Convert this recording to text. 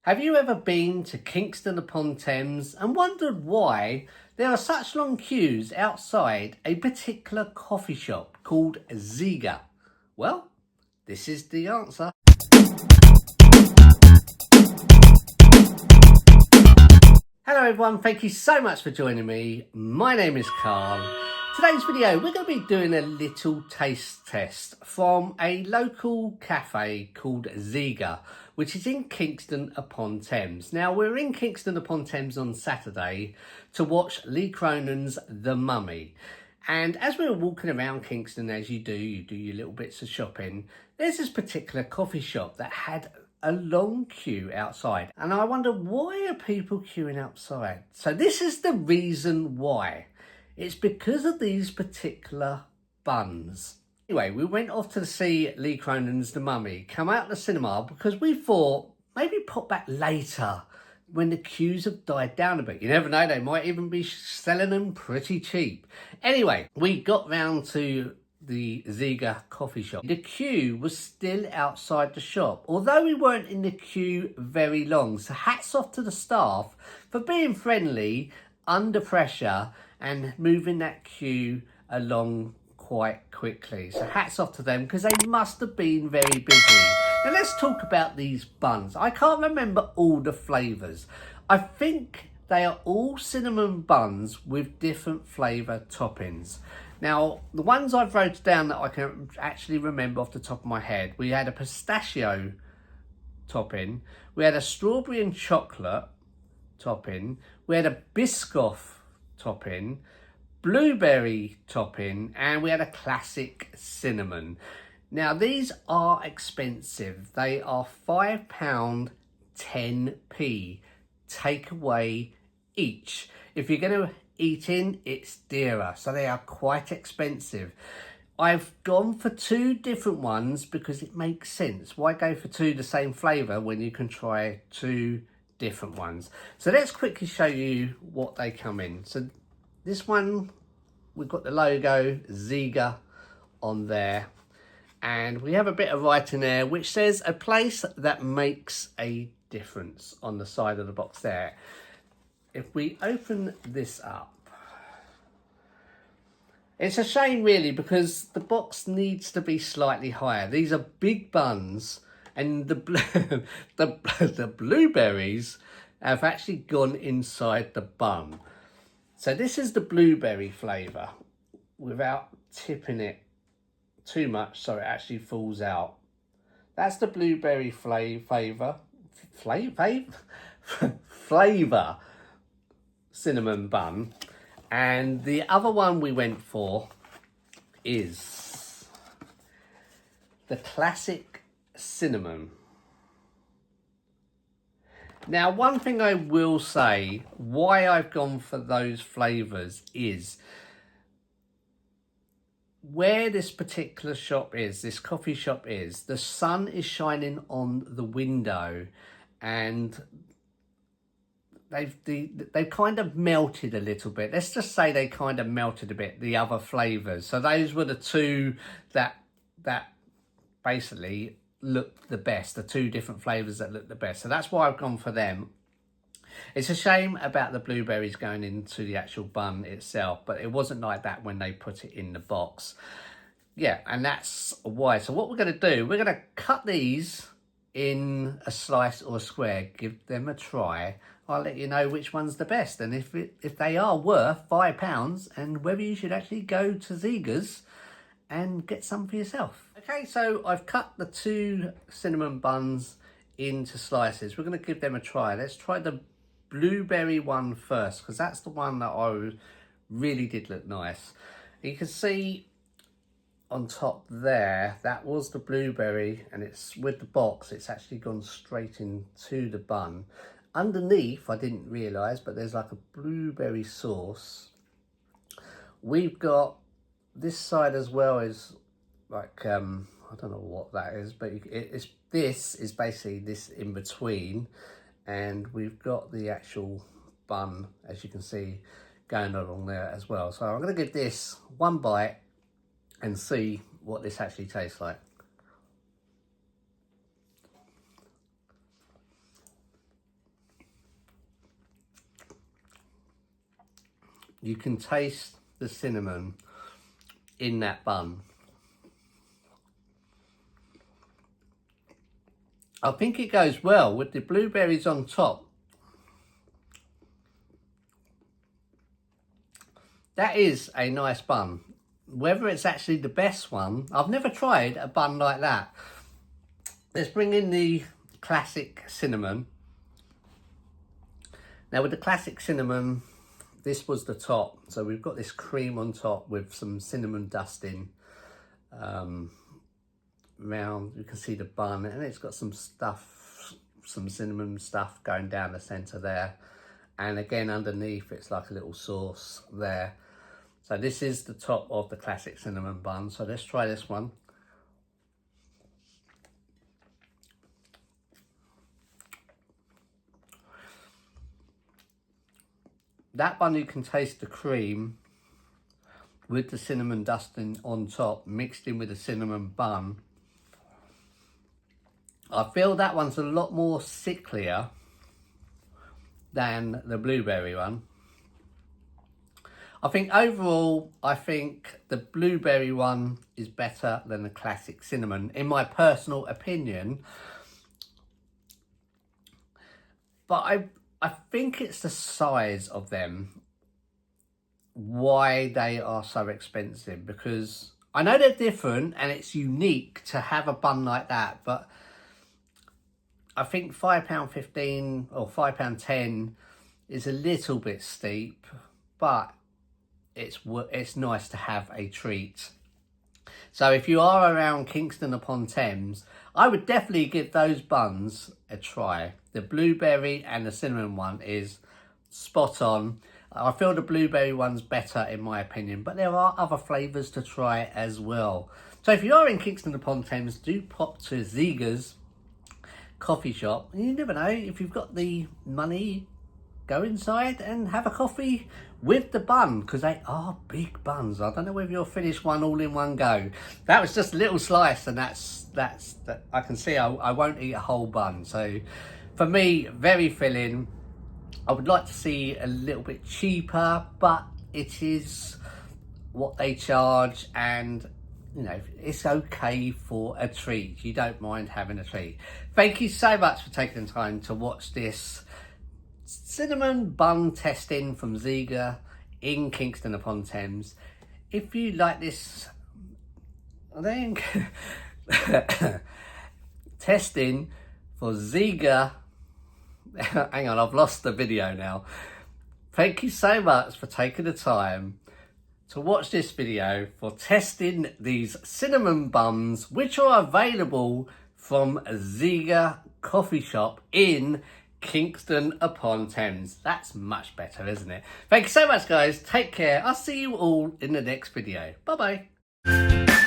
Have you ever been to Kingston upon Thames and wondered why there are such long queues outside a particular coffee shop called Zega? Well, this is the answer. Hello everyone, thank you so much for joining me. My name is Carl. Today's video, we're going to be doing a little taste test from a local cafe called Zega, which is in Kingston upon Thames. Now, we're in Kingston upon Thames on Saturday to watch Lee Cronan's The Mummy. And as we were walking around Kingston, as you do your little bits of shopping, there's this particular coffee shop that had a long queue outside. And I wonder, why are people queuing outside? So this is the reason why. It's because of these particular buns. Anyway, we went off to see Lee Cronan's The Mummy, come out of the cinema because we thought maybe pop back later when the queues have died down a bit. You never know, they might even be selling them pretty cheap. Anyway, we got round to the Zega coffee shop. The queue was still outside the shop, although we weren't in the queue very long. So hats off to the staff for being friendly under pressure and moving that queue along quite quickly. So hats off to them because they must have been very busy. Now let's talk about these buns. I can't remember all the flavours. I think they are all cinnamon buns with different flavour toppings. Now, the ones I've wrote down that I can actually remember off the top of my head, we had a pistachio topping, we had a strawberry and chocolate topping, we had a Biscoff topping, blueberry topping, and we had a classic cinnamon. Now, these are expensive. They are £5, 10p takeaway each. If you're going to eat in, it's dearer, so they are quite expensive. I've gone for two different ones because it makes sense. Why go for two the same flavour when you can try two different ones? So let's quickly show you what they come in. So this one, we've got the logo Zega on there, and we have a bit of writing there which says a place that makes a difference on the side of the box there. If we open this up, it's a shame really because the box needs to be slightly higher. These are big buns, and the blueberries have actually gone inside the bun. So this is the blueberry flavour without tipping it too much so it actually falls out. That's the blueberry flavour cinnamon bun. And the other one we went for is the classic cinnamon. Now, one thing I will say why I've gone for those flavours is where this particular shop is, this coffee shop is, the sun is shining on the window, and they've kind of melted a little bit. Let's just say they kind of melted a bit, the other flavours. So those were the two that basically looked the best, the two different flavours that looked the best. So that's why I've gone for them. It's a shame about the blueberries going into the actual bun itself, but it wasn't like that when they put it in the box. Yeah, and that's why. So what we're going to do, we're going to cut these in a slice or a square, give them a try. I'll let you know which one's the best and if they are worth £5 and whether you should actually go to Zega's and get some for yourself. Okay, so I've cut the two cinnamon buns into slices. We're going to give them a try. Let's try the blueberry one first because that's the one that I really did look nice. You can see on top there, that was the blueberry, and it's with the box, it's actually gone straight into the bun. Underneath, I didn't realise, but there's like a blueberry sauce. We've got this side as well is like, I don't know what that is, but this is basically this in between. And we've got the actual bun, as you can see, going along there as well. So I'm going to give this one bite and see what this actually tastes like. you can taste the cinnamon in that bun. I think it goes well with the blueberries on top. That is a nice bun. Whether it's actually the best one, I've never tried a bun like that. Let's bring in the classic cinnamon. Now with the classic cinnamon, this was the top. So we've got this cream on top with some cinnamon dusting. Round, you can see the bun, and it's got some stuff, some cinnamon stuff going down the center there, and again underneath it's like a little sauce there. So this is the top of the classic cinnamon bun. So let's try this one. That bun, you can taste the cream with the cinnamon dusting on top mixed in with the cinnamon bun. I feel that one's a lot more sicklier than the blueberry one. I think overall, I think the blueberry one is better than the classic cinnamon, in my personal opinion. But I think it's the size of them, why they are so expensive, because I know they're different and it's unique to have a bun like that, but I think £5.15 or £5.10 is a little bit steep, but it's nice to have a treat. So if you are around Kingston upon Thames, I would definitely give those buns a try. The blueberry and the cinnamon one is spot on. I feel the blueberry one's better in my opinion, but there are other flavours to try as well. So if you are in Kingston upon Thames, do pop to Zega's coffee shop. You never know, if you've got the money, go inside and have a coffee with the bun, because they are big buns. I don't know whether you'll finish one all in one go. That was just a little slice, and that's I can see I won't eat a whole bun. So for me, very filling. I would like to see a little bit cheaper, but it is what they charge, and you know, it's okay for a treat. You don't mind having a treat. Thank you so much for taking the time to watch this cinnamon bun testing from Zega in Kingston upon Thames. If you like this, I think testing for Zega. Hang on, I've lost the video now. Thank you so much for taking the time to watch this video for testing these cinnamon buns, which are available from Zega coffee shop in Kingston upon Thames. That's much better, isn't it? Thank you so much, guys. Take care. I'll see you all in the next video. Bye bye.